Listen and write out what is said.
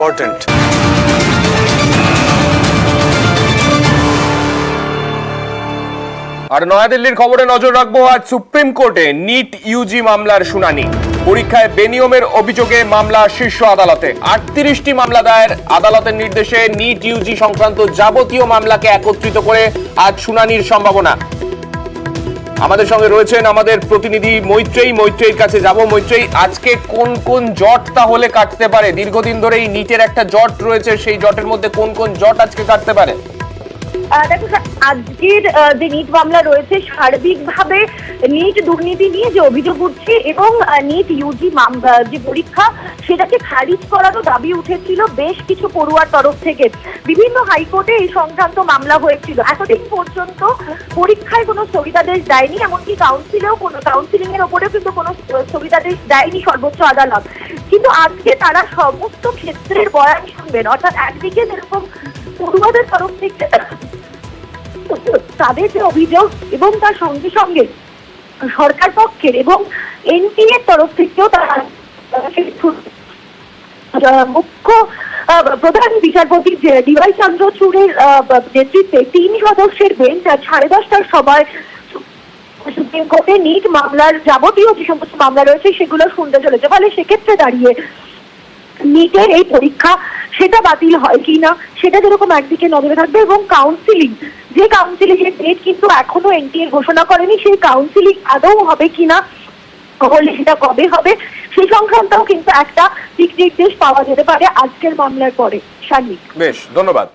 Important. আর নয়াদিল্লির খবরে নজর রাখবো, আজ সুপ্রিম কোর্টে নিট ইউজি মামলার শুনানি। পরীক্ষায় বেনিয়মের অভিযোগে মামলা শীর্ষ আদালতে। 38টি মামলা দায়ের। আদালতের নির্দেশে নিট ইউজি সংক্রান্ত যাবতীয় মামলাকে একত্রিত করে আজ শুনানির সম্ভাবনা। আমাদের সঙ্গে রয়েছেন আমাদের প্রতিনিধি মৈত্রেয়ী। মৈত্রেয়ীর কাছে যাব। মৈত্রেয়ী, আজকে কোন কোন জট তাহলে কাটতে পারে? দীর্ঘদিন ধরে এই নিটের একটা জট রয়েছে, সেই জটের মধ্যে কোন কোন জট আজকে কাটতে পারে? দেখো, আজকের যে নিট মামলা রয়েছে, সার্বিকভাবে নিট দুর্নীতি নিয়ে যে অভিযোগ উঠছে এবং নিট ইউজি যে পরীক্ষা সেটাকে খারিজ করারও দাবি উঠেছিল বেশ কিছু পড়ুয়ার তরফ থেকে। বিভিন্ন হাইকোর্টে এই সংক্রান্ত মামলা হয়েছিল। এতদিন পর্যন্ত পরীক্ষায় কোনো স্থগিতাদেশ দেয়নি, এমনকি কাউন্সিলিং এর ওপরেও কিন্তু কোনো স্থগিতাদেশ দেয়নি সর্বোচ্চ আদালত। কিন্তু আজকে তারা সমস্ত ক্ষেত্রের বয়ান শুনবেন। অর্থাৎ একদিকে যেরকম পড়ুয়াদের তরফ থেকে তাদের যে অভিযোগ এবং তার সঙ্গে সঙ্গে সরকার পক্ষের এবং এনটিএ এর তরফ থেকেও তারা মুখ্য প্রধান বিচারপতি ডিওয়াই চন্দ্রচূড়ের নেতৃত্বে 3 সদস্যের বেঞ্চ আজ 10:30টার সময় সুপ্রিম কোর্টে নিট মামলার যাবতীয় যে সমস্ত মামলা রয়েছে সেগুলো শুনতে চলেছে। ফলে সেক্ষেত্রে দাঁড়িয়ে নিটের এই পরীক্ষা সেটা বাতিল হয় কিনা সেটা যেরকম একদিকে নজরে থাকবে, এবং কাউন্সিলিং এর ডেট কিন্তু এখনো এনটিএ ঘোষণা করেনি, সেই কাউন্সিলিং আদৌ হবে কিনা, হলে সেটা কবে হবে সেই সংক্রান্তও কিন্তু একটা দিক নির্দেশ পাওয়া যেতে পারে আজকের মামলার পরে। শারমিক, বেশ, ধন্যবাদ।